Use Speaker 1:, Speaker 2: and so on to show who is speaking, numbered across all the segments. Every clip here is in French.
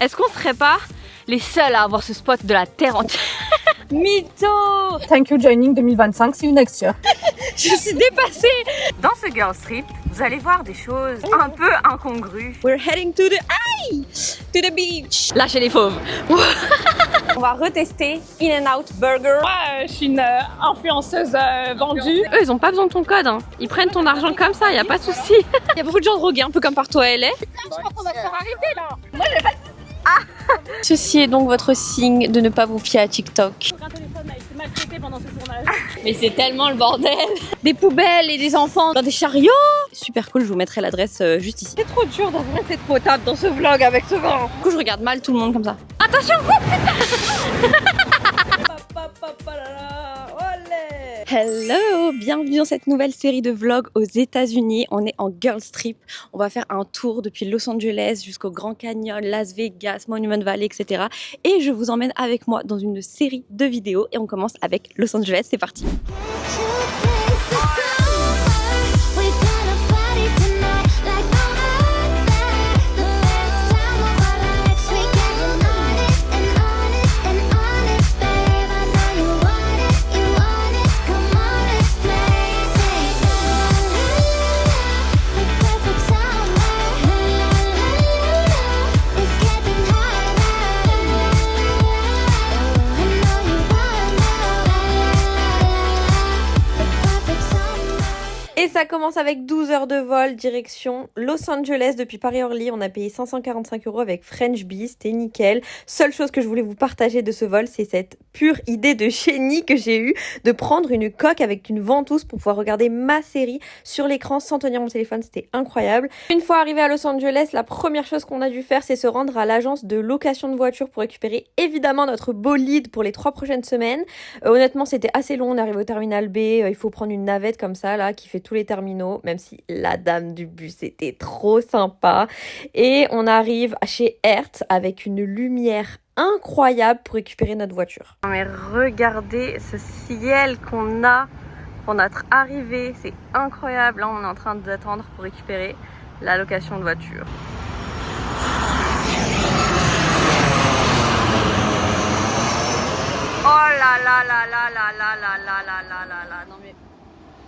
Speaker 1: Est-ce qu'on serait pas les seuls à avoir ce spot de la terre entière? Mytho!
Speaker 2: Thank you joining 2025, see you next year.
Speaker 1: Je suis dépassée! Dans ce girls trip, vous allez voir des choses un peu incongrues.
Speaker 3: We're heading to the beach.
Speaker 1: Lâchez les fauves!
Speaker 3: On va retester In-N-Out Burger.
Speaker 2: Moi, je suis une influenceuse vendue.
Speaker 1: Eux, ils ont pas besoin de ton code, hein. Ils prennent ton argent comme ça, y a pas de souci.
Speaker 3: Il y a beaucoup de gens drogués, un peu comme partout à LA.
Speaker 2: Je crois qu'on va se faire arrêter là.
Speaker 3: Ceci est donc votre signe de ne pas vous fier à TikTok.
Speaker 2: Un téléphone a été maltraité pendant ce tournage.
Speaker 3: Mais c'est tellement le bordel. Des poubelles et des enfants dans des chariots. Super cool, je vous mettrai l'adresse juste ici.
Speaker 1: C'est trop dur d'avoir cette potable dans ce vlog avec ce vent.
Speaker 3: Du coup, je regarde mal tout le monde comme ça.
Speaker 1: Attention!
Speaker 3: Hello, bienvenue dans cette nouvelle série de vlogs aux États-Unis. On est en Girls Trip. On va faire un tour depuis Los Angeles jusqu'au Grand Canyon, Las Vegas, Monument Valley, etc. Et je vous emmène avec moi dans une série de vidéos. Et on commence avec Los Angeles. C'est parti. Et ça commence avec 12 heures de vol, direction Los Angeles depuis Paris-Orly. On a payé 545 € avec French Bee, c'était nickel. Seule chose que je voulais vous partager de ce vol, c'est cette pure idée de génie que j'ai eue de prendre une coque avec une ventouse pour pouvoir regarder ma série sur l'écran sans tenir mon téléphone, c'était incroyable. Une fois arrivé à Los Angeles, la première chose qu'on a dû faire, c'est se rendre à l'agence de location de voitures pour récupérer évidemment notre bolide pour les 3 prochaines semaines. Honnêtement, c'était assez long, on arrive au terminal B, il faut prendre une navette comme ça là qui fait tous les terminaux, même si la dame du bus était trop sympa. Et on arrive chez Hertz avec une lumière incroyable pour récupérer notre voiture.
Speaker 1: Mais regardez ce ciel qu'on a pour notre arrivée, c'est incroyable. Là, on est en train d'attendre pour récupérer la location de voiture. Oh là là là là là là là là là là là là. Non mais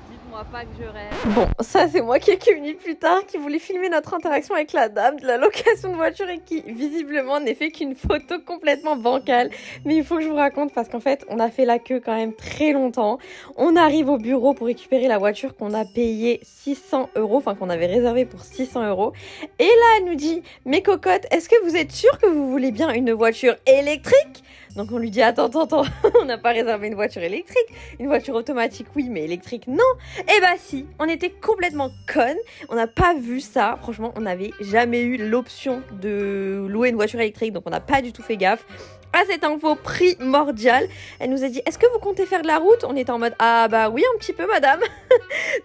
Speaker 1: dites-moi pas que je rêve.
Speaker 3: Bon, ça c'est moi quelques minutes plus tard qui voulait filmer notre interaction avec la dame de la location de voiture et qui visiblement n'est fait qu'une photo complètement bancale. Mais il faut que je vous raconte parce qu'en fait on a fait la queue quand même très longtemps. On arrive au bureau pour récupérer la voiture qu'on a payée 600 €, enfin qu'on avait réservée pour 600 €. Et là elle nous dit, mes cocottes, est-ce que vous êtes sûres que vous voulez bien une voiture électrique ? Donc on lui dit attends, on n'a pas réservé une voiture électrique, une voiture automatique oui mais électrique non. Eh bah si, on était complètement connes, on n'a pas vu ça, franchement on n'avait jamais eu l'option de louer une voiture électrique donc on n'a pas du tout fait gaffe à cette info primordiale. Elle nous a dit est-ce que vous comptez faire de la route? On était en mode ah bah oui un petit peu madame.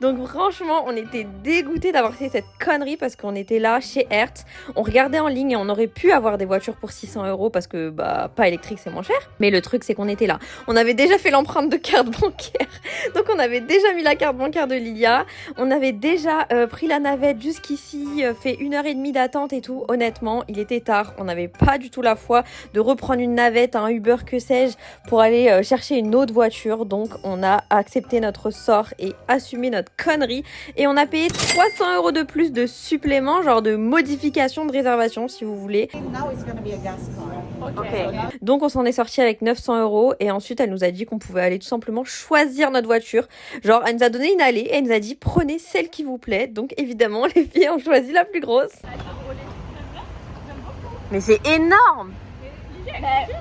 Speaker 3: Donc franchement on était dégoûtés d'avoir fait cette connerie parce qu'on était là chez Hertz, on regardait en ligne et on aurait pu avoir des voitures pour 600 € parce que bah pas électrique c'est moins cher. Mais le truc c'est qu'on était là, on avait déjà fait l'empreinte de carte bancaire, donc on avait déjà mis la carte bancaire de Lilia, on avait déjà pris la navette jusqu'ici, fait 1h30 d'attente et tout. Honnêtement il était tard, on n'avait pas du tout la foi de reprendre une navette, un Uber que sais-je pour aller chercher une autre voiture. Donc on a accepté notre sort et assumé notre connerie et on a payé 300 € de plus de supplément, genre de modification de réservation si vous voulez.
Speaker 1: Okay.
Speaker 3: Donc on s'en est sorti avec 900 € et ensuite elle nous a dit qu'on pouvait aller tout simplement choisir notre voiture. Genre elle nous a donné une allée et elle nous a dit prenez celle qui vous plaît. Donc évidemment les filles ont choisi la plus grosse.
Speaker 1: Mais c'est énorme.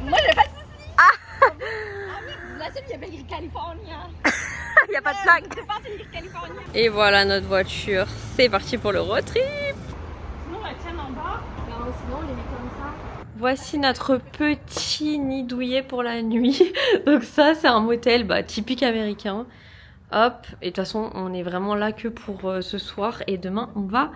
Speaker 2: Moi j'ai pas de soucis.
Speaker 1: Ah
Speaker 2: La seule qui avait écrit California.
Speaker 1: Il n'y a pas de plaque.
Speaker 2: C'est pas écrit California.
Speaker 1: Et voilà notre voiture, c'est parti pour le road trip.
Speaker 2: Sinon on la tient en bas. Sinon on les met comme ça.
Speaker 3: Voici notre petit nid douillet pour la nuit. Donc ça c'est un motel typique américain. Hop, et de toute façon on est vraiment là que pour ce soir et demain on va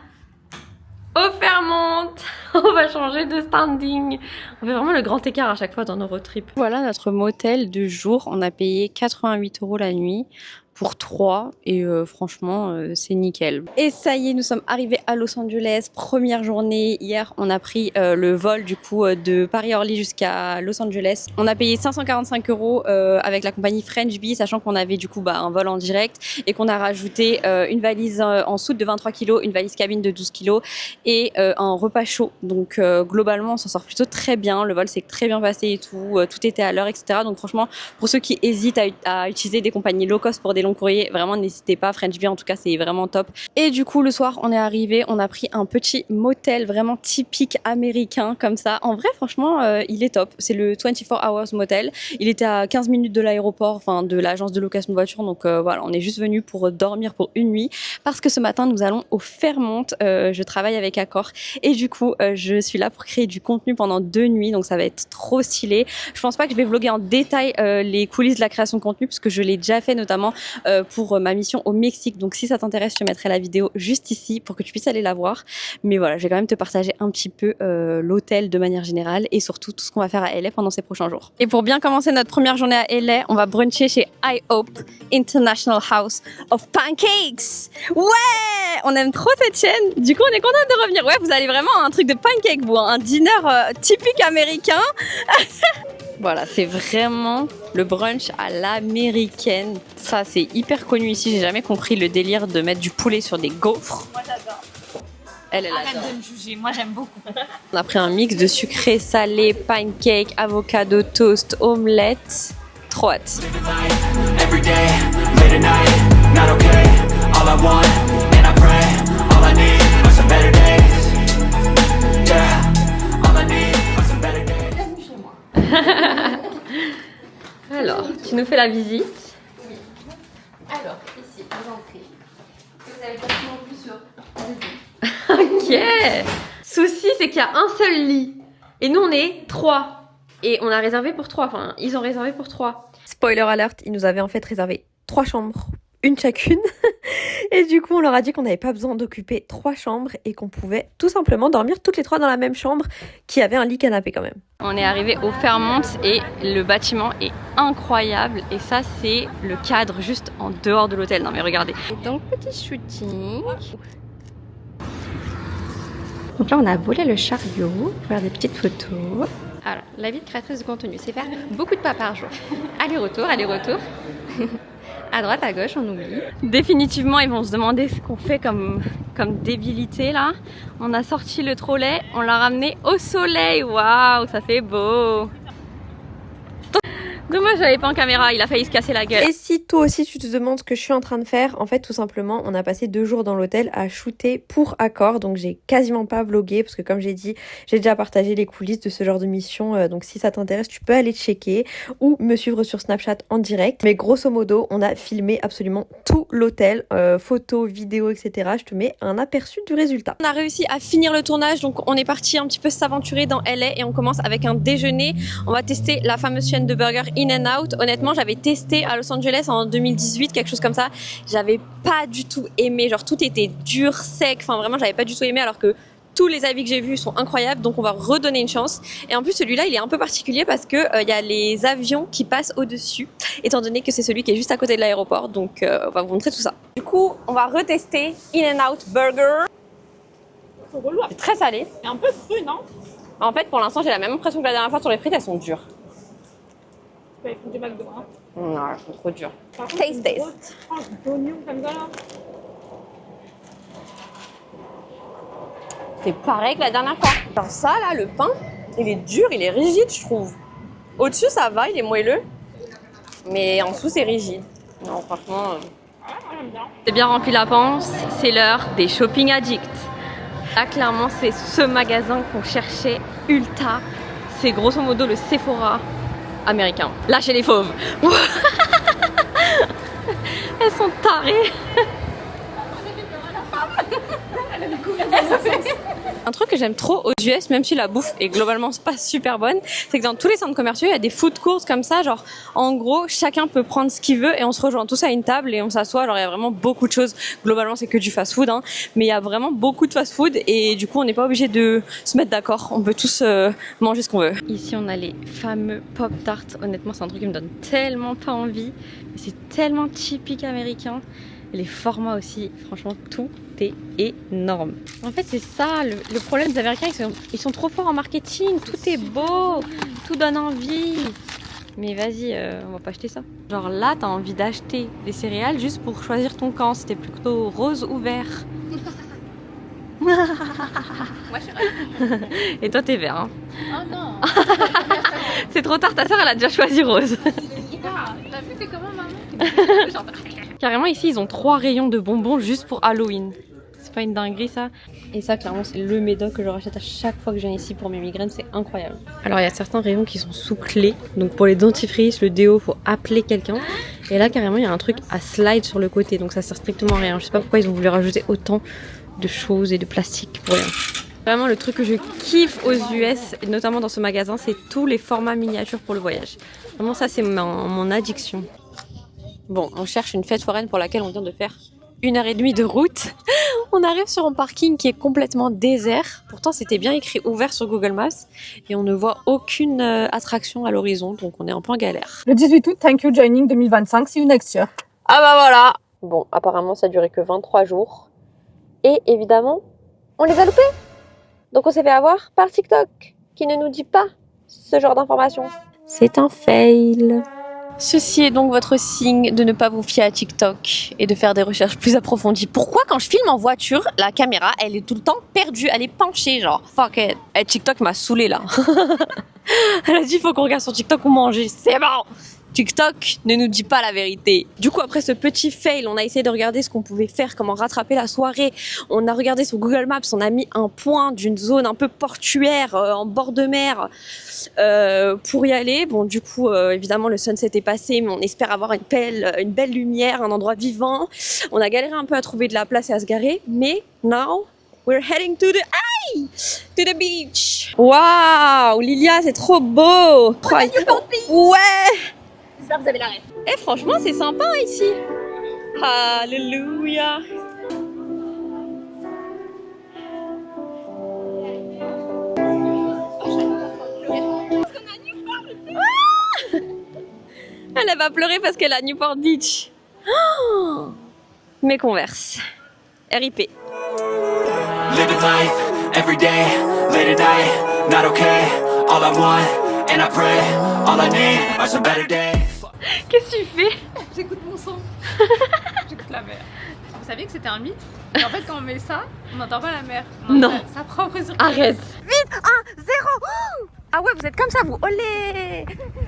Speaker 3: au Fairmont. On va changer de standing. On fait vraiment le grand écart à chaque fois dans nos road trips. Voilà notre motel de jour. On a payé 88 € la nuit.
Speaker 1: pour 3 et franchement c'est nickel. Et ça y est, nous sommes arrivés à Los Angeles, première journée. Hier on a pris le vol du coup de Paris-Orly jusqu'à Los Angeles. On a payé 545 € avec la compagnie French Bee, sachant qu'on avait du coup un vol en direct et qu'on a rajouté une valise en soute de 23 kg, une valise cabine de 12 kg et un repas chaud. Donc globalement on s'en sort plutôt très bien, le vol s'est très bien passé et tout, tout était à l'heure, etc. Donc franchement pour ceux qui hésitent à utiliser des compagnies low cost pour des longs courriers, vraiment n'hésitez pas, French Bee en tout cas c'est vraiment top. Et du coup le soir on est arrivé, on a pris un petit motel vraiment typique américain comme ça. En vrai franchement il est top, c'est le 24 Hours Motel, il était à 15 minutes de l'aéroport, enfin de l'agence de location de voiture, donc voilà, on est juste venu pour dormir pour une nuit parce que ce matin nous allons au Fairmont, je travaille avec Accor et du coup je suis là pour créer du contenu pendant 2 nuits, donc ça va être trop stylé. Je pense pas que je vais vlogger en détail les coulisses de la création de contenu parce que je l'ai déjà fait notamment pour ma mission au Mexique, donc si ça t'intéresse je te mettrai la vidéo juste ici pour que tu puisses aller la voir. Mais voilà, je vais quand même te partager un petit peu l'hôtel de manière générale et surtout tout ce qu'on va faire à LA pendant ces prochains jours. Et pour bien commencer notre première journée à LA, on va bruncher chez I Hope International House of Pancakes. Ouais, on aime trop cette chaîne, du coup on est contente de revenir. Ouais, vous allez vraiment à un truc de pancake, vous, un dîner typique américain. Voilà, c'est vraiment le brunch à l'américaine. Ça, c'est hyper connu ici. J'ai jamais compris le délire de mettre du poulet sur des gaufres.
Speaker 2: Moi j'adore.
Speaker 1: Elle adore.
Speaker 2: Arrête de me juger, moi j'aime beaucoup.
Speaker 1: On a pris un mix de sucré, salé, pancake, avocado, toast, omelette. Trop hâte. Alors, tu nous fais la visite.
Speaker 3: Oui. Alors, ici, vous entrez. Vous avez quasiment plus sur.
Speaker 1: Ok. Souci, c'est qu'il y a un seul lit. Et nous, on est 3. Et on a réservé pour 3. Enfin, ils ont réservé pour 3. Spoiler alert, ils nous avaient en fait réservé 3 chambres, une chacune. Et du coup, on leur a dit qu'on n'avait pas besoin d'occuper 3 chambres et qu'on pouvait tout simplement dormir toutes les 3 dans la même chambre qui avait un lit canapé quand même. On est arrivé au Fairmont et le bâtiment est incroyable. Et ça, c'est le cadre juste en dehors de l'hôtel. Non mais regardez. Et donc, petit shooting. Donc là, on a volé le chariot pour faire des petites photos. Alors, la vie de créatrice de contenu, c'est faire beaucoup de pas par jour. Aller-retour, aller-retour. À droite, à gauche, on oublie. Définitivement, ils vont se demander ce qu'on fait comme débilité là. On a sorti le trolley, on l'a ramené au soleil. Waouh, ça fait beau. Dommage, j'avais pas en caméra, il a failli se casser la gueule. Et si toi aussi tu te demandes ce que je suis en train de faire, en fait tout simplement on a passé 2 jours dans l'hôtel à shooter pour Accor, donc j'ai quasiment pas vlogué parce que comme j'ai dit, j'ai déjà partagé les coulisses de ce genre de mission, donc si ça t'intéresse tu peux aller checker ou me suivre sur Snapchat en direct. Mais grosso modo on a filmé absolument tout l'hôtel, photos, vidéos, etc. Je te mets un aperçu du résultat. On a réussi à finir le tournage, donc on est parti un petit peu s'aventurer dans LA et on commence avec un déjeuner. On va tester la fameuse chaîne de burgers In-N-Out. Honnêtement, j'avais testé à Los Angeles en 2018, quelque chose comme ça. J'avais pas du tout aimé, genre tout était dur, sec, enfin vraiment j'avais pas du tout aimé alors que tous les avis que j'ai vus sont incroyables, donc on va redonner une chance. Et en plus celui-là il est un peu particulier parce que y a les avions qui passent au-dessus, étant donné que c'est celui qui est juste à côté de l'aéroport, donc on va vous montrer tout ça. Du coup on va retester In-N-Out Burger. C'est très salé.
Speaker 2: Et un peu cru, non?
Speaker 1: En fait pour l'instant j'ai la même impression que la dernière fois sur les frites, elles sont dures.
Speaker 2: Ouais, ils font des McDo, hein.
Speaker 1: Non, elles sont trop dures.
Speaker 2: Par contre,
Speaker 1: Taste.
Speaker 2: une grosse tranche d'oignon comme ça là.
Speaker 1: C'est pareil que la dernière fois. Genre ça là, le pain, il est dur, il est rigide je trouve. Au-dessus ça va, il est moelleux. Mais en dessous c'est rigide. Non franchement...
Speaker 2: Ouais, moi j'aime bien.
Speaker 1: C'est bien rempli la panse, c'est l'heure des shopping addicts. Là clairement c'est ce magasin qu'on cherchait, Ulta. C'est grosso modo le Sephora américain. Lâchez les fauves. Elles sont tarées. Un truc que j'aime trop aux US, même si la bouffe est globalement pas super bonne, c'est que dans tous les centres commerciaux, il y a des food courts comme ça, genre en gros, chacun peut prendre ce qu'il veut et on se rejoint tous à une table et on s'assoit. Genre il y a vraiment beaucoup de choses. Globalement, c'est que du fast-food, hein, mais il y a vraiment beaucoup de fast-food et du coup, on n'est pas obligé de se mettre d'accord. On peut tous manger ce qu'on veut. Ici, on a les fameux Pop-Tarts. Honnêtement, c'est un truc qui me donne tellement pas envie, mais c'est tellement typique américain. Et les formats aussi, franchement, tout est énorme. En fait, c'est ça, le problème des Américains, ils sont trop forts en marketing, tout est beau, tout donne envie. Mais vas-y, on va pas acheter ça. Genre là, t'as envie d'acheter des céréales juste pour choisir ton camp, c'était plutôt rose ou vert.
Speaker 2: Moi, je suis ravie.
Speaker 1: Et toi, t'es vert, hein.
Speaker 2: Oh non.
Speaker 1: C'est trop tard, ta soeur, elle a déjà choisi rose.
Speaker 2: T'as vu, t'es comment, maman? Genre...
Speaker 1: Carrément, ici, ils ont 3 rayons de bonbons juste pour Halloween. C'est pas une dinguerie, ça? Et ça, clairement, c'est le médoc que je rachète à chaque fois que je viens ici pour mes migraines. C'est incroyable. Alors, il y a certains rayons qui sont sous clé. Donc, pour les dentifrices, le déo, faut appeler quelqu'un. Et là, carrément, il y a un truc à slide sur le côté. Donc, ça sert strictement à rien. Je sais pas pourquoi ils ont voulu rajouter autant de choses et de plastique pour rien. Vraiment, le truc que je kiffe aux US, et notamment dans ce magasin, c'est tous les formats miniatures pour le voyage. Vraiment, ça, c'est mon addiction. Bon, on cherche une fête foraine pour laquelle on vient de faire 1h30 de route. On arrive sur un parking qui est complètement désert. Pourtant, c'était bien écrit ouvert sur Google Maps. Et on ne voit aucune attraction à l'horizon, donc on est un peu en galère.
Speaker 4: Le 18 août, thank you joining 2025, see you next year.
Speaker 1: Ah bah voilà. Bon, apparemment, ça a duré que 23 jours. Et évidemment, on les a loupés. Donc on s'est fait avoir par TikTok, qui ne nous dit pas ce genre d'informations. C'est un fail. Ceci est donc votre signe de ne pas vous fier à TikTok et de faire des recherches plus approfondies. Pourquoi quand je filme en voiture, la caméra, elle est tout le temps perdue, elle est penchée, genre fuck it. Et TikTok m'a saoulée là. Elle a dit faut qu'on regarde sur TikTok où manger. C'est bon. TikTok ne nous dit pas la vérité. Du coup, après ce petit fail, on a essayé de regarder ce qu'on pouvait faire, comment rattraper la soirée. On a regardé sur Google Maps, on a mis un point d'une zone un peu portuaire, en bord de mer, pour y aller. Bon, du coup, évidemment, le sunset est passé, mais on espère avoir une belle lumière, un endroit vivant. On a galéré un peu à trouver de la place et à se garer, mais now, we're heading to the beach. Waouh, Lilia, c'est trop beau. Ouais.
Speaker 2: J'espère que vous avez la rêve.
Speaker 1: Et franchement, c'est sympa ici. Alléluia. Elle va pleurer parce qu'elle a Newport Beach. Oh, mes Converse. RIP.
Speaker 5: Living life, every day, late at night, not okay. All I want, and I pray, all I need are some better days.
Speaker 1: Qu'est-ce que tu fais?
Speaker 2: J'écoute mon son. J'écoute la mer. Vous saviez que c'était un mythe? Et en fait, quand on met ça, on n'entend pas la mer. On
Speaker 1: Non.
Speaker 2: entend sa propre circulation.
Speaker 1: Arrête. Vite, 1, 0. Ah ouais, vous êtes comme ça, vous. Olé.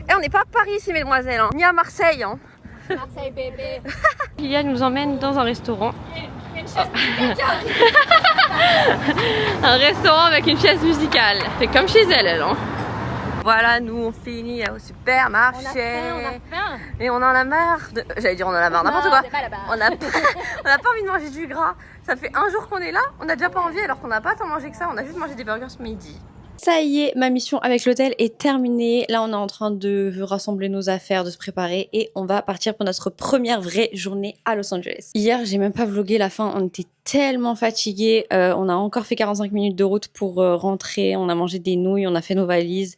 Speaker 1: Et on n'est pas à Paris ici, mesdemoiselles, hein. Ni à Marseille, hein.
Speaker 2: Marseille, bébé.
Speaker 1: Lilia nous emmène dans un restaurant.
Speaker 2: Il y a une chaise musicale qui arrive.
Speaker 1: Un restaurant avec une chaise musicale. C'est comme chez elle, hein. Voilà, nous on finit au supermarché.
Speaker 2: On a faim.
Speaker 1: Et on en a marre de... J'allais dire on en a marre, n'importe quoi.
Speaker 2: C'est pas là-bas.
Speaker 1: On n'a pas envie de manger du gras. Ça fait un jour qu'on est là, on n'a déjà pas envie alors qu'on n'a pas tant mangé que ça. On a juste mangé des burgers ce midi. Ça y est, ma mission avec l'hôtel est terminée. Là, on est en train de rassembler nos affaires, de se préparer et on va partir pour notre première vraie journée à Los Angeles. Hier, j'ai même pas vlogué la fin, on était tellement fatigués. On a encore fait 45 minutes de route pour rentrer. On a mangé des nouilles, on a fait nos valises.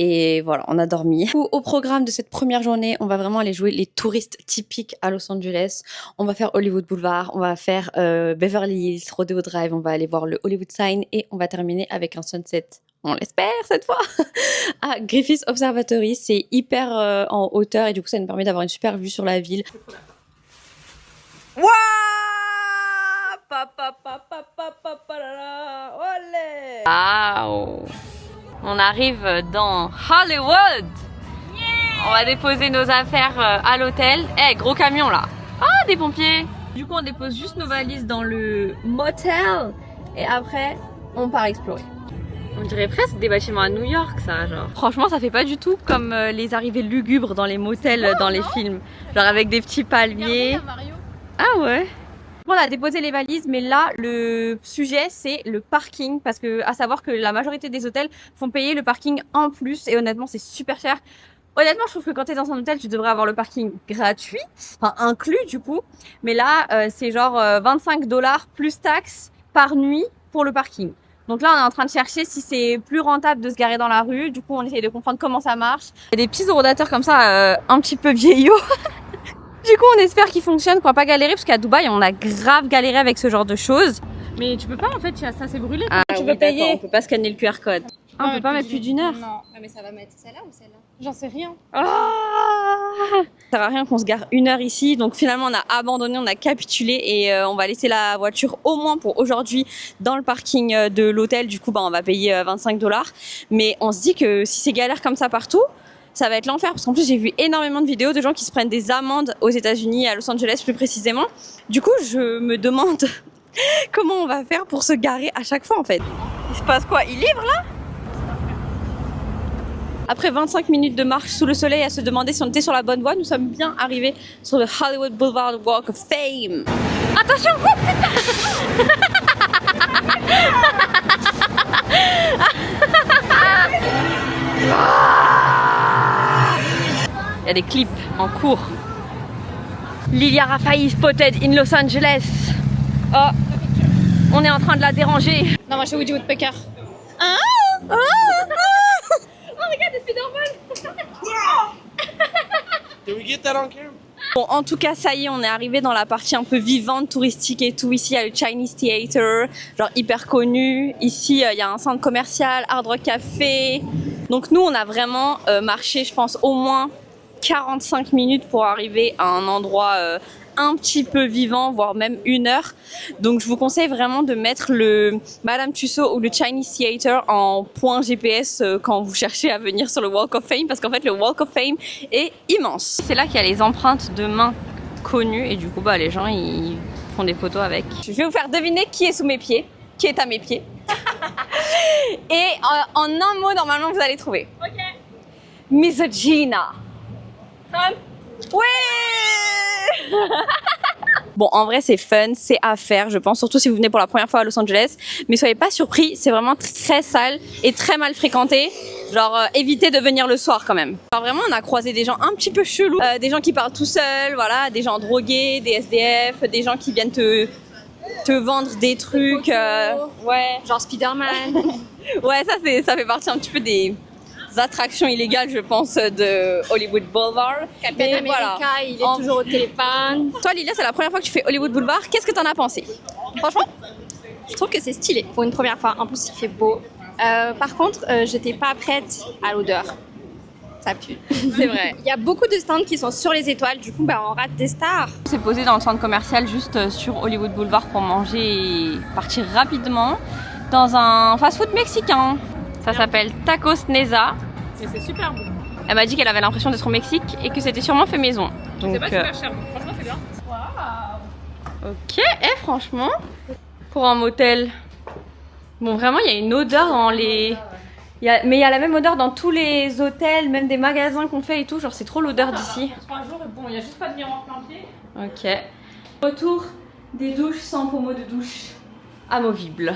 Speaker 1: Et voilà, on a dormi. Au programme de cette première journée, on va vraiment aller jouer les touristes typiques à Los Angeles. On va faire Hollywood Boulevard, on va faire Beverly Hills, Rodeo Drive, on va aller voir le Hollywood Sign et on va terminer avec un sunset, on l'espère cette fois, à Griffith Observatory. C'est hyper en hauteur et du coup ça nous permet d'avoir une super vue sur la ville. Waouh! Waouh! On arrive dans Hollywood. On va déposer nos affaires à l'hôtel. Eh, gros camion là. Ah, des pompiers. Du coup, on dépose juste nos valises dans le motel. Et après, on part explorer. On dirait presque des bâtiments à New York, ça, genre. Franchement, ça fait pas du tout comme les arrivées lugubres dans les motels, dans les films. Genre avec des petits palmiers.
Speaker 2: Mario.
Speaker 1: Ah ouais. On a déposé les valises, mais là, le sujet, c'est le parking. Parce que, à savoir que la majorité des hôtels font payer le parking en plus. Et honnêtement, c'est super cher. Honnêtement, je trouve que quand t'es dans un hôtel, tu devrais avoir le parking gratuit. Enfin, inclus, du coup. Mais là, c'est genre 25 $ plus taxes par nuit pour le parking. Donc là, on est en train de chercher si c'est plus rentable de se garer dans la rue. Du coup, on essaye de comprendre comment ça marche. Il y a des petits horodateurs comme ça, un petit peu vieillots. Du coup, on espère qu'ils fonctionnent pour pas galérer, parce qu'à Dubaï, on a grave galéré avec ce genre de choses.
Speaker 2: Mais tu peux pas en fait, ça s'est brûlé.
Speaker 1: Ah,
Speaker 2: tu
Speaker 1: oui,
Speaker 2: veux payer.
Speaker 1: on peut pas scanner le QR code. Ah, on peut pas mettre plus d'une heure.
Speaker 2: Non.
Speaker 6: Ah, mais ça va mettre celle-là ou celle-là?
Speaker 2: J'en sais rien.
Speaker 1: Ah, ça sert à rien qu'on se gare 1 heure ici, donc finalement on a abandonné, on a capitulé et on va laisser la voiture au moins pour aujourd'hui dans le parking de l'hôtel. Du coup, on va payer 25 $. Mais on se dit que si c'est galère comme ça partout, ça va être l'enfer, parce qu'en plus j'ai vu énormément de vidéos de gens qui se prennent des amendes aux États-Unis, à Los Angeles plus précisément. Du coup, je me demande comment on va faire pour se garer à chaque fois en fait. Il se passe quoi? Il livre là? Après 25 minutes de marche sous le soleil à se demander si on était sur la bonne voie, nous sommes bien arrivés sur le Hollywood Boulevard Walk of Fame. Attention! Il y a des clips en cours. Lilia Raffaï spotted in Los Angeles. Oh, on est en train de la déranger.
Speaker 6: Non, moi je suis Woody Woodpecker.
Speaker 7: Did we get that on camera?
Speaker 1: Bon, en tout cas, ça y est, on est arrivé dans la partie un peu vivante, touristique et tout. Ici, il y a le Chinese Theater, genre hyper connu. Ici, il y a un centre commercial, Hard Rock Café. Donc nous, on a vraiment marché, je pense, au moins 45 minutes pour arriver à un endroit un petit peu vivant, voire même 1 heure. Donc je vous conseille vraiment de mettre le Madame Tussauds ou le Chinese Theater en point GPS quand vous cherchez à venir sur le Walk of Fame, parce qu'en fait le Walk of Fame est immense. C'est là qu'il y a les empreintes de mains connues et du coup les gens ils font des photos avec. Je vais vous faire deviner qui est sous mes pieds, qui est à mes pieds. Et en un mot normalement vous allez trouver. Ok. Misogina. Ouais. Bon, en vrai, c'est fun, c'est à faire, je pense, surtout si vous venez pour la première fois à Los Angeles. Mais soyez pas surpris, c'est vraiment très sale et très mal fréquenté. Genre, évitez de venir le soir quand même. Alors vraiment, on a croisé des gens un petit peu chelous, des gens qui parlent tout seuls, voilà, des gens drogués, des SDF, des gens qui viennent te vendre des trucs, ouais,
Speaker 6: Genre Spider-Man.
Speaker 1: ouais, ça fait partie un petit peu des attractions illégales, je pense, de Hollywood Boulevard.
Speaker 6: Captain America, il est toujours au téléphone.
Speaker 1: Toi, Lilia, c'est la première fois que tu fais Hollywood Boulevard. Qu'est-ce que t'en as pensé?
Speaker 6: Franchement, je trouve que c'est stylé pour une première fois. En plus, il fait beau. Par contre, j'étais pas prête à l'odeur. Ça pue.
Speaker 1: C'est vrai.
Speaker 6: Il y a beaucoup de stands qui sont sur les étoiles. Du coup, on rate des stars.
Speaker 1: On s'est posé dans le centre commercial juste sur Hollywood Boulevard pour manger et partir rapidement dans un fast-food mexicain. Ça s'appelle Tacos Neza.
Speaker 2: Et c'est super bon.
Speaker 1: Elle m'a dit qu'elle avait l'impression d'être au Mexique et que c'était sûrement fait maison. Donc,
Speaker 2: C'est pas super cher, donc franchement c'est bien.
Speaker 1: ok, franchement, pour un motel, bon vraiment il y a une odeur dans les... Mais il y a la même odeur dans tous les hôtels, même des magasins qu'on fait et tout, genre c'est trop l'odeur d'ici.
Speaker 2: 3 jours et bon, il y a juste pas de miroir plein pied.
Speaker 1: Ok. Retour des douches sans pommeau de douche amovible.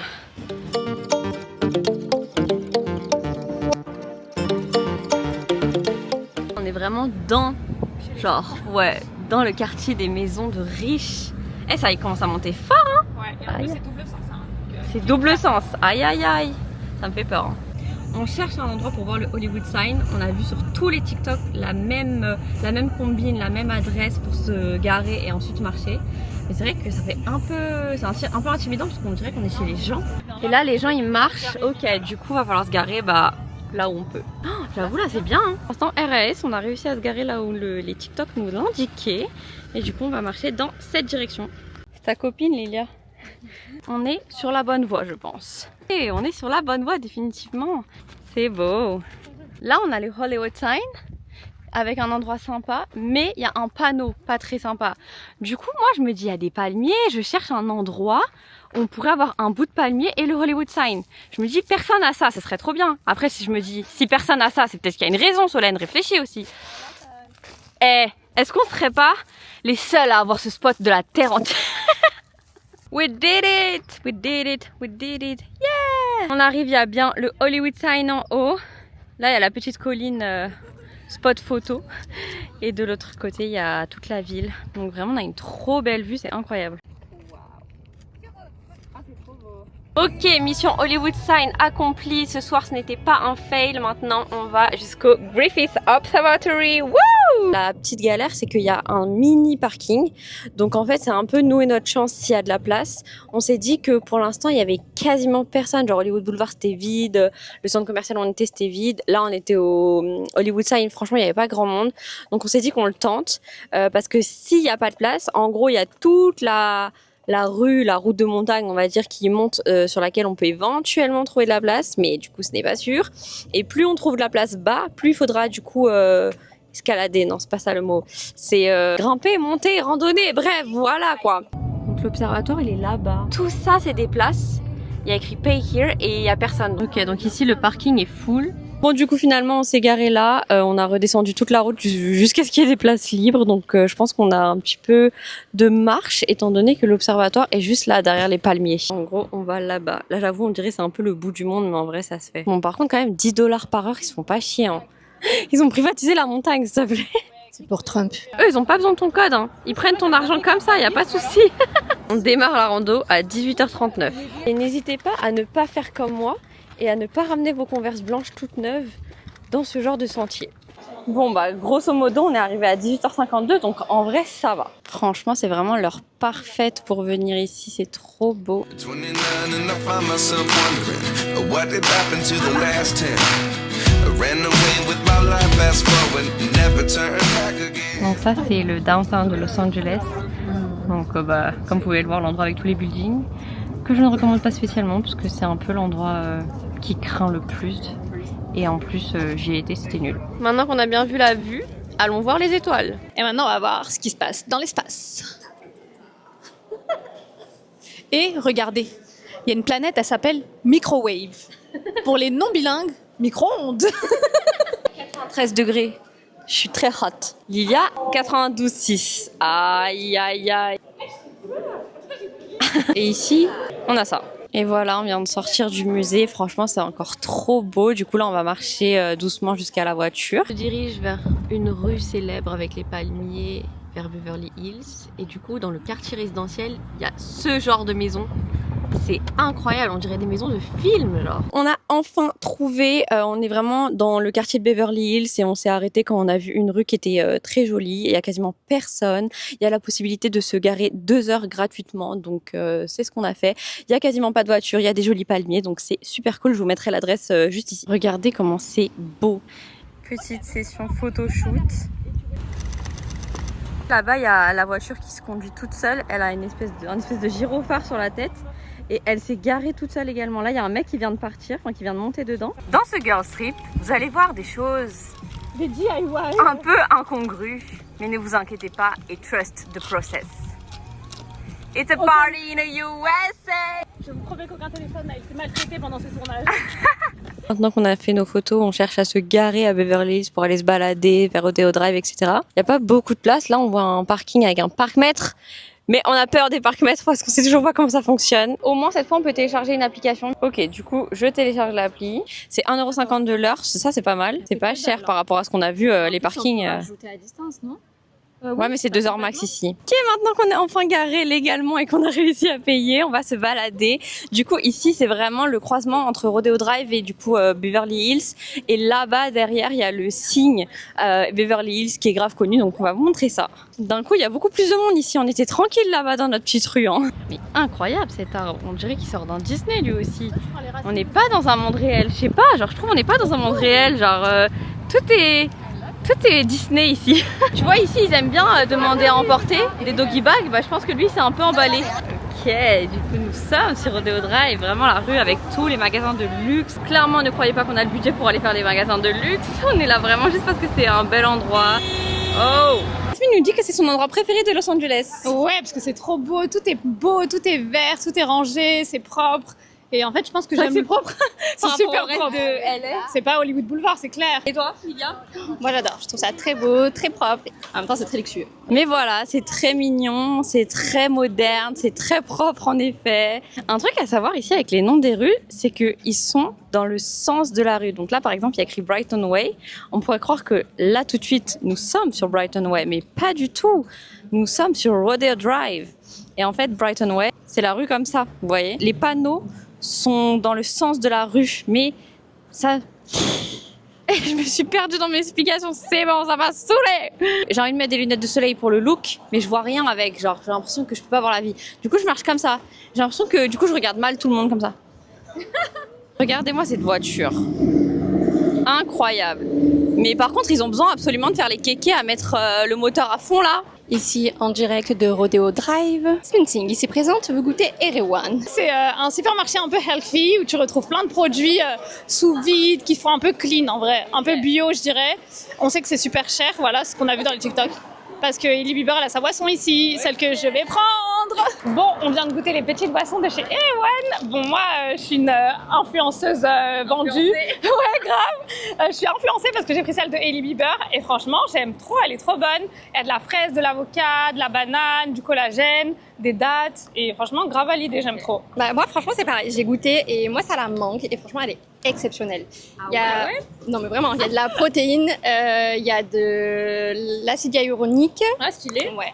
Speaker 1: On est vraiment dans, genre, ouais, dans le quartier des maisons de riches. Eh, ça, il commence à monter fort, hein.
Speaker 2: Ouais, et en plus c'est double sens. Hein, donc,
Speaker 1: c'est double sens. Aïe, aïe, aïe. Ça me fait peur. Hein. On cherche un endroit pour voir le Hollywood Sign. On a vu sur tous les TikTok la même combine, la même adresse pour se garer et ensuite marcher. Mais c'est vrai que ça fait un peu intimidant parce qu'on dirait qu'on est chez les gens. Et là, les gens ils marchent. Ok, du coup, va falloir se garer là où on peut. Oh, j'avoue, là c'est bien. Hein. Pour l'instant, RAS, on a réussi à se garer là où les TikTok nous l'indiquaient. Et du coup, on va marcher dans cette direction. C'est ta copine, Lilia. On est sur la bonne voie, je pense. Et on est sur la bonne voie, définitivement. C'est beau. Là, on a le Hollywood Sign avec un endroit sympa, mais il y a un panneau pas très sympa. Du coup, moi, je me dis, il y a des palmiers, je cherche un endroit où on pourrait avoir un bout de palmier et le Hollywood Sign. Je me dis, personne n'a ça, ce serait trop bien. Après, si je me dis, si personne n'a ça, c'est peut-être qu'il y a une raison, Solène, réfléchis aussi. Eh, est-ce qu'on serait pas les seuls à avoir ce spot de la terre entière? We did it! We did it! We did it! Yeah! On arrive, il y a bien le Hollywood Sign en haut. Là, il y a la petite colline spot photo. Et de l'autre côté, il y a toute la ville. Donc vraiment, on a une trop belle vue, c'est incroyable. Ok, mission Hollywood Sign accomplie. Ce soir, ce n'était pas un fail. Maintenant, on va jusqu'au Griffith Observatory. Woo! La petite galère, c'est qu'il y a un mini parking. Donc en fait, c'est un peu nous et notre chance s'il y a de la place. On s'est dit que pour l'instant, il y avait quasiment personne. Genre Hollywood Boulevard, c'était vide. Le centre commercial où on était, c'était vide. Là, on était au Hollywood Sign. Franchement, il n'y avait pas grand monde. Donc on s'est dit qu'on le tente. Parce que s'il n'y a pas de place, en gros, il y a toute la route de montagne, on va dire, qui monte, sur laquelle on peut éventuellement trouver de la place, mais du coup ce n'est pas sûr. Et plus on trouve de la place bas, plus il faudra du coup escalader, non c'est pas ça le mot, c'est grimper, monter, randonner, bref, voilà quoi. Donc l'observatoire il est là-bas. Tout ça c'est des places, il y a écrit Pay Here et il y a personne. Ok, donc ici le parking est full. Bon, du coup, finalement, on s'est garé là. On a redescendu toute la route jusqu'à ce qu'il y ait des places libres. Donc, je pense qu'on a un petit peu de marche, étant donné que l'observatoire est juste là, derrière les palmiers. En gros, on va là-bas. Là, j'avoue, on dirait que c'est un peu le bout du monde, mais en vrai, ça se fait. Bon, par contre, quand même, 10 $ par heure, ils se font pas chier. Hein. Ils ont privatisé la montagne, s'il te plaît.
Speaker 4: C'est pour Trump.
Speaker 1: Eux, ils ont pas besoin de ton code. Hein. Ils prennent ton argent comme ça, y a pas de souci. On démarre la rando à 18h39. Et n'hésitez pas à ne pas faire comme moi et à ne pas ramener vos Converse blanches toutes neuves dans ce genre de sentier. Bon bah grosso modo on est arrivé à 18h52 donc en vrai ça va. Franchement c'est vraiment l'heure parfaite pour venir ici, c'est trop beau. Donc ça c'est le downtown de Los Angeles. Donc comme vous pouvez le voir, l'endroit avec tous les buildings que je ne recommande pas spécialement parce que c'est un peu l'endroit qui craint le plus. Et en plus, j'y ai été, c'était nul. Maintenant qu'on a bien vu la vue, allons voir les étoiles.
Speaker 6: Et maintenant, on va voir ce qui se passe dans l'espace. Et regardez, il y a une planète, elle s'appelle Microwave. Pour les non-bilingues, micro-ondes.
Speaker 1: 93 degrés, je suis très hot. Lilia, 92,6. Aïe, aïe, aïe. Et ici, on a ça. Et voilà, on vient de sortir du musée. Franchement, c'est encore trop beau. Du coup, là, on va marcher doucement jusqu'à la voiture. Je dirige vers une rue célèbre avec les palmiers, vers Beverly Hills. Et du coup, dans le quartier résidentiel, il y a ce genre de maison. C'est incroyable, on dirait des maisons de film, genre. On a enfin trouvé, on est vraiment dans le quartier de Beverly Hills et on s'est arrêté quand on a vu une rue qui était très jolie. Il y a quasiment personne. Il y a la possibilité de se garer 2 heures gratuitement, donc c'est ce qu'on a fait. Il y a quasiment pas de voiture, il y a des jolis palmiers, donc c'est super cool. Je vous mettrai l'adresse juste ici. Regardez comment c'est beau. Petite session photoshoot. Là-bas, il y a la voiture qui se conduit toute seule. Elle a une espèce de gyrophare sur la tête. Et elle s'est garée toute seule également. Là, il y a un mec qui vient de partir, enfin qui vient de monter dedans. Dans ce girls trip, vous allez voir des choses
Speaker 4: Des DIY.
Speaker 1: un peu incongrues. Mais ne vous inquiétez pas et trust the process. It's a party in the USA!
Speaker 4: Je vous promets qu'aucun téléphone n'a été maltraité pendant ce tournage.
Speaker 1: Maintenant qu'on a fait nos photos, on cherche à se garer à Beverly Hills pour aller se balader vers Rodeo Drive, etc. Il n'y a pas beaucoup de place. Là, on voit un parking avec un parc-mètre. Mais on a peur des parcs-mètres parce qu'on sait toujours pas comment ça fonctionne. Au moins, cette fois, on peut télécharger une application. Ok, du coup, je télécharge l'appli. C'est 1,50 € de l'heure. Ça, c'est pas mal. C'est pas cher par rapport à ce qu'on a vu, les parkings.
Speaker 6: Ajouter à distance, non?
Speaker 1: Ouais, mais c'est 2 heures max ici. Ok, maintenant qu'on est enfin garé légalement et qu'on a réussi à payer, on va se balader. Du coup, ici, c'est vraiment le croisement entre Rodeo Drive et du coup Beverly Hills. Et là-bas, derrière, il y a le signe Beverly Hills qui est grave connu. Donc, on va vous montrer ça. D'un coup, il y a beaucoup plus de monde ici. On était tranquille là-bas dans notre petite rue. Hein. Mais incroyable cet arbre. On dirait qu'il sort d'un Disney lui aussi. On n'est pas dans un monde réel. Je sais pas, genre je trouve on n'est pas dans un monde réel. Genre tout est Disney ici. Tu vois ici ils aiment bien demander à emporter des doggy bags. Bah je pense que lui c'est un peu emballé. Ok, du coup nous sommes sur Rodeo Drive, vraiment la rue avec tous les magasins de luxe. Clairement ne croyez pas qu'on a le budget pour aller faire des magasins de luxe. On est là vraiment juste parce que c'est un bel endroit. Oh, Jasmine nous dit que c'est son endroit préféré de Los Angeles.
Speaker 2: Ouais, parce que c'est trop beau, tout est vert, tout est rangé, c'est propre.
Speaker 4: Et en fait, je pense que
Speaker 1: C'est
Speaker 4: j'aime.
Speaker 1: propre.
Speaker 4: C'est super propre. C'est pas Hollywood Boulevard, c'est clair.
Speaker 1: Et toi, Livia?
Speaker 6: Moi j'adore, je trouve ça très beau, très propre. En même temps, c'est très luxueux.
Speaker 1: Mais voilà, c'est très mignon, c'est très moderne, c'est très propre en effet. Un truc à savoir ici avec les noms des rues, c'est qu'ils sont dans le sens de la rue. Donc là, par exemple, il y a écrit Brighton Way. On pourrait croire que là, tout de suite, nous sommes sur Brighton Way, mais pas du tout. Nous sommes sur Rodeo Drive. Et en fait, Brighton Way, c'est la rue comme ça, vous voyez. Les panneaux sont dans le sens de la rue, mais ça... Je me suis perdue dans mes explications, c'est bon, ça m'a saoulée. J'ai envie de mettre des lunettes de soleil pour le look, mais je vois rien avec, genre j'ai l'impression que je peux pas voir la vie. Du coup je marche comme ça. J'ai l'impression que du coup je regarde mal tout le monde comme ça. Regardez-moi cette voiture. Incroyable. Mais par contre ils ont besoin absolument de faire les kékés à mettre le moteur à fond là.
Speaker 6: Ici, en direct de Rodeo Drive, Sminting, ici présente, veut goûter Erewhon.
Speaker 4: C'est un supermarché un peu healthy où tu retrouves plein de produits sous vide qui font un peu clean en vrai, un peu bio je dirais. On sait que c'est super cher, voilà ce qu'on a vu dans les TikTok. Parce que Hailey Bieber elle a sa boisson ici, celle que je vais prendre. Bon, on vient de goûter les petites boissons de chez Erewhon. Bon, moi, je suis une influenceuse vendue. Ouais, grave. Je suis influencée parce que j'ai pris celle de Hailey Bieber et franchement, j'aime trop, elle est trop bonne. Elle a de la fraise, de l'avocat, de la banane, du collagène, des dattes et franchement, grave validé, j'aime trop.
Speaker 6: Bah, moi, franchement, c'est pareil. J'ai goûté et moi, ça la manque. Et franchement, elle est exceptionnelle. Il y a... Non, mais vraiment, il y a de la protéine, il y a de l'acide hyaluronique.
Speaker 4: Ah, stylé.
Speaker 6: Ouais.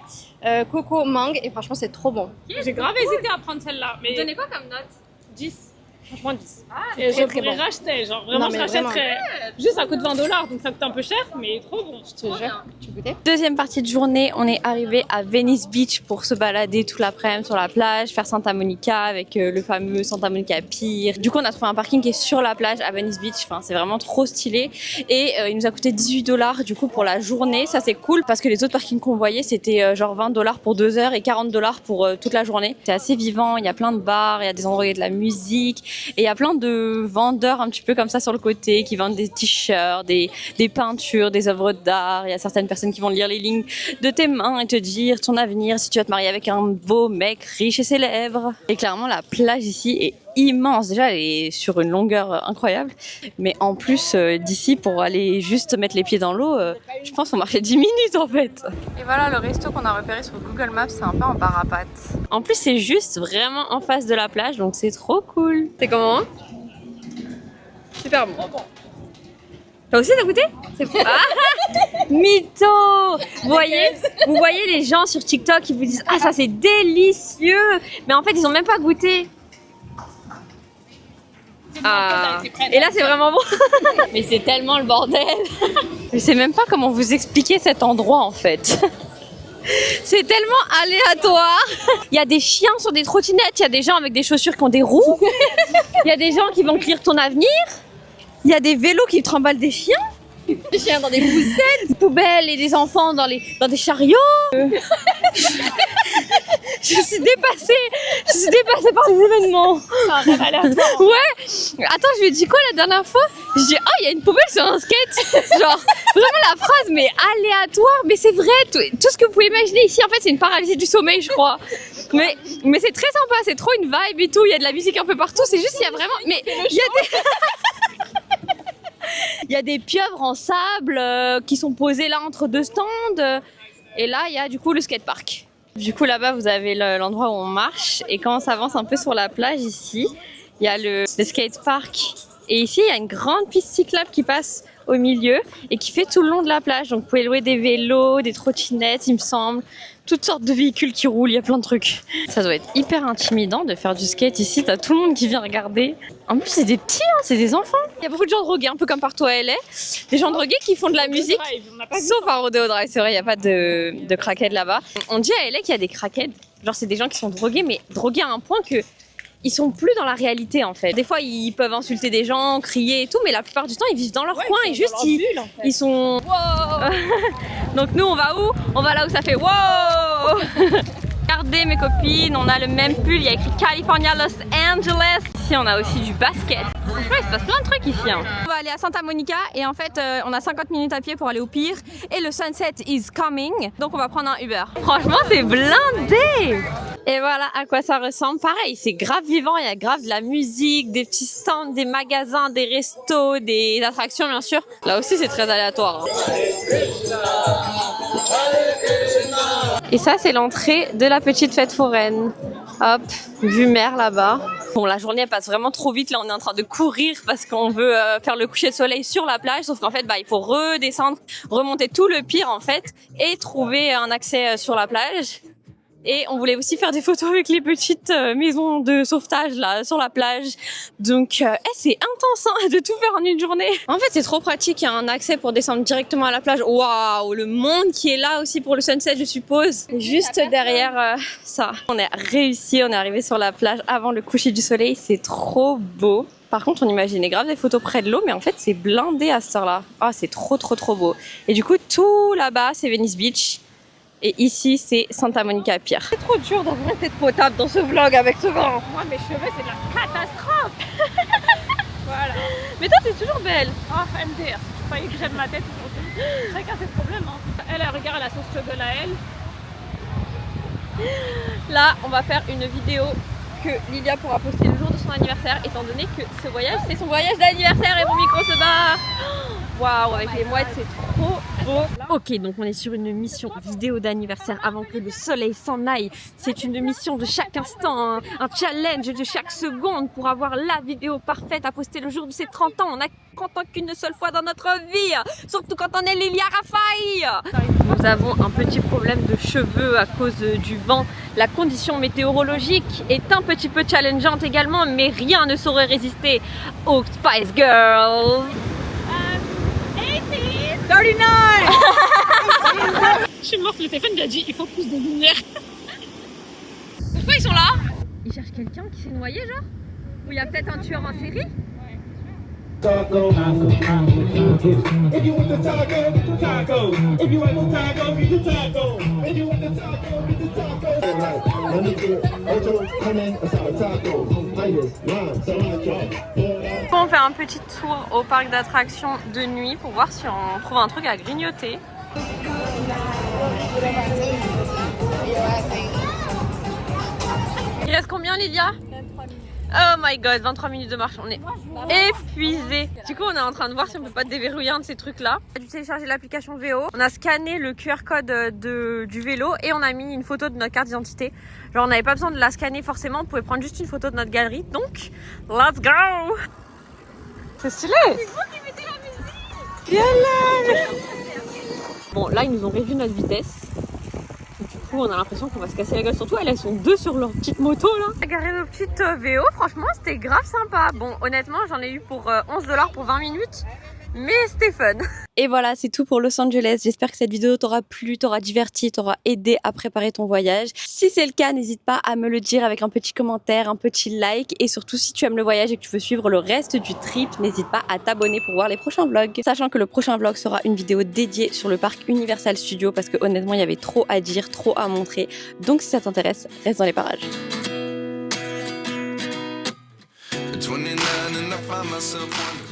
Speaker 6: Coco, mangue. Et franchement, c'est trop bon.
Speaker 4: J'ai grave hésité à prendre celle-là. Mais...
Speaker 2: Donnez quoi comme note?
Speaker 4: 10. Franchement 10.
Speaker 2: Ah,
Speaker 4: Et je
Speaker 6: très
Speaker 4: pourrais
Speaker 6: bon.
Speaker 4: racheter, genre vraiment
Speaker 6: Non,
Speaker 4: je
Speaker 6: mais
Speaker 4: rachèterais. Juste ça coûte $20, donc ça coûte un peu cher, mais trop bon.
Speaker 6: Je te jure. Tu goûtais?
Speaker 1: Deuxième partie de journée, on est arrivé à Venice Beach pour se balader toute l'après-midi sur la plage, faire Santa Monica avec le fameux Santa Monica Pier. Du coup, on a trouvé un parking qui est sur la plage à Venice Beach. Enfin, c'est vraiment trop stylé. Et il nous a coûté $18 du coup pour la journée. Ça, c'est cool parce que les autres parkings qu'on voyait, c'était genre $20 pour 2 heures et $40 pour toute la journée. C'est assez vivant. Il y a plein de bars, il y a des endroits où il y a de la musique et il y a plein de vendeurs un petit peu comme ça sur le côté qui vendent des t-shirts, des peintures, des œuvres d'art. Il y a certaines personnes qui vont lire les lignes de tes mains et te dire ton avenir si tu vas te marier avec un beau mec riche et célèbre. Et clairement, la plage ici est immense. Déjà, elle est sur une longueur incroyable. Mais en plus, d'ici, pour aller juste mettre les pieds dans l'eau, je pense qu'on marchait 10 minutes en fait. Et voilà, le resto qu'on a repéré sur Google Maps, c'est un peu en parapente. En plus, c'est juste vraiment en face de la plage, donc c'est trop cool. C'est comment? Super bon. Toi aussi, t'as goûté? C'est ah mytho! Vous voyez les gens sur TikTok qui vous disent ah ça c'est délicieux, mais en fait ils ont même pas goûté. Ah. Et là c'est vraiment bon. Mais c'est tellement le bordel. Je sais même pas comment vous expliquer cet endroit en fait. C'est tellement aléatoire. Il y a des chiens sur des trottinettes, il y a des gens avec des chaussures qui ont des roues, il y a des gens qui vont cueillir ton avenir, il y a des vélos qui trimballent des chiens, des chiens dans des poussettes, des poubelles et des enfants dans des chariots. Je suis dépassée par les événements.
Speaker 4: C'est un rêve aléatoire.
Speaker 1: Ouais. Attends, je lui ai dit quoi la dernière fois? Je dis oh il y a une poubelle sur un skate. Genre vraiment la phrase mais aléatoire, mais c'est vrai. Tout ce que vous pouvez imaginer ici en fait c'est une paralysie du sommeil je crois. Mais c'est très sympa, c'est trop une vibe et tout. Il y a de la musique un peu partout. C'est juste il y a vraiment mais il y a des il y a des pieuvres en sable qui sont posées là entre deux stands. Et là il y a du coup le skatepark. Du coup là-bas vous avez l'endroit où on marche et quand on s'avance un peu sur la plage ici, il y a le skatepark et ici il y a une grande piste cyclable qui passe au milieu et qui fait tout le long de la plage. Donc vous pouvez louer des vélos, des trottinettes il me semble, toutes sortes de véhicules qui roulent, il y a plein de trucs. Ça doit être hyper intimidant de faire du skate ici, t'as tout le monde qui vient regarder. En plus c'est des petits, hein, c'est des enfants. Il y a beaucoup de gens drogués, un peu comme partout à LA. Des gens drogués qui font de la musique. Sauf à Rodeo Drive, c'est vrai, il n'y a pas de crackheads là-bas. On dit à LA qu'il y a des crackheads, genre c'est des gens qui sont drogués, mais drogués à un point que ils sont plus dans la réalité en fait. Des fois ils peuvent insulter des gens, crier et tout, mais la plupart du temps ils vivent dans leur coin et juste ils sont wow. Donc nous on va où? On va là où ça fait wow. Regardez mes copines, on a le même pull, il y a écrit California, Los Angeles. Ici on a aussi du basket. Franchement il se passe plein de trucs ici. Hein. On va aller à Santa Monica et en fait on a 50 minutes à pied pour aller au pier et le sunset is coming. Donc on va prendre un Uber. Franchement c'est blindé.
Speaker 3: Et voilà à quoi ça ressemble. Pareil, c'est grave vivant, il y a grave de la musique, des petits stands, des magasins, des restos, des attractions bien sûr. Là aussi c'est très aléatoire. Et ça c'est l'entrée de la petite fête foraine. Hop, vue mer là-bas. Bon, la journée elle passe vraiment trop vite. Là on est en train de courir parce qu'on veut faire le coucher de soleil sur la plage. Sauf qu'en fait il faut redescendre, remonter tout le pire en fait et trouver un accès sur la plage. Et on voulait aussi faire des photos avec les petites maisons de sauvetage là sur la plage. Donc c'est intense hein, de tout faire en une journée. En fait c'est trop pratique, il y a un accès pour descendre directement à la plage. Waouh, le monde qui est là aussi pour le sunset je suppose. Juste derrière ça. On a réussi, on est arrivé sur la plage avant le coucher du soleil, c'est trop beau. Par contre, on imaginait grave des photos près de l'eau, mais en fait, c'est blindé à cette heure-là. Ah, c'est trop beau. Et du coup, tout là-bas, c'est Venice Beach. Et ici, c'est Santa Monica Pier. C'est trop dur d'avoir une tête potable dans ce vlog avec ce vent.
Speaker 2: Moi, mes cheveux, c'est de la catastrophe. Voilà.
Speaker 3: Mais toi, t'es toujours belle.
Speaker 2: Oh, MDR, tu croyais que j'aime ma tête aujourd'hui. Chacun ses problèmes. Hein. Elle regarde la sauce struggle à elle.
Speaker 3: Là, on va faire une vidéo que Lilia pourra poster le jour de son anniversaire, étant donné que ce voyage, c'est son voyage d'anniversaire et mon micro se barre. Waouh, avec les mouettes, c'est trop beau. Ok, donc on est sur une mission vidéo d'anniversaire avant que le soleil s'en aille. C'est une mission de chaque instant, un challenge de chaque seconde pour avoir la vidéo parfaite à poster le jour de ses 30 ans. On a 30 ans qu'une seule fois dans notre vie, surtout quand on est Lilia Raffaï. Nous avons un petit problème de cheveux à cause du vent. La condition météorologique est un petit peu challengeante également, mais rien ne saurait résister aux Spice Girls.
Speaker 2: 39. Je suis morte, le téléphone lui a dit il faut plus de lumière.
Speaker 3: Pourquoi ils sont là? Ils cherchent quelqu'un qui s'est noyé genre? Ou il y a peut-être un tueur en série?
Speaker 7: Taco, if you want the taco, if you want the taco, get the taco, if you want the taco, get the taco. Let me get ocho, honey, asada taco, itis, lime, cilantro.
Speaker 3: On fait un petit tour au parc d'attractions de nuit pour voir si on trouve un truc à grignoter. Il reste combien Lilia? 23 minutes. Oh my god, 23 minutes de marche, on est épuisés. Du coup on est en train de voir si on peut pas déverrouiller un de ces trucs là. On a dû télécharger l'application VO, on a scanné le QR code du vélo et on a mis une photo de notre carte d'identité. Genre on n'avait pas besoin de la scanner forcément, on pouvait prendre juste une photo de notre galerie. Donc, let's go. C'est stylé. C'est vous qui mettez la musique. Viens là. Bon là ils nous ont réduit notre vitesse. Du coup on a l'impression qu'on va se casser la gueule. Surtout elles sont deux sur leur petite moto là. On a garé nos petites VO, franchement c'était grave sympa. Bon honnêtement j'en ai eu pour 11$ pour 20 minutes. Mais c'était fun. Et voilà, c'est tout pour Los Angeles. J'espère que cette vidéo t'aura plu, t'aura diverti, t'aura aidé à préparer ton voyage. Si c'est le cas, n'hésite pas à me le dire avec un petit commentaire, un petit like. Et surtout, si tu aimes le voyage et que tu veux suivre le reste du trip, n'hésite pas à t'abonner pour voir les prochains vlogs. Sachant que le prochain vlog sera une vidéo dédiée sur le parc Universal Studios parce que honnêtement, il y avait trop à dire, trop à montrer. Donc si ça t'intéresse, reste dans les parages.
Speaker 8: 29 and I find myself wondering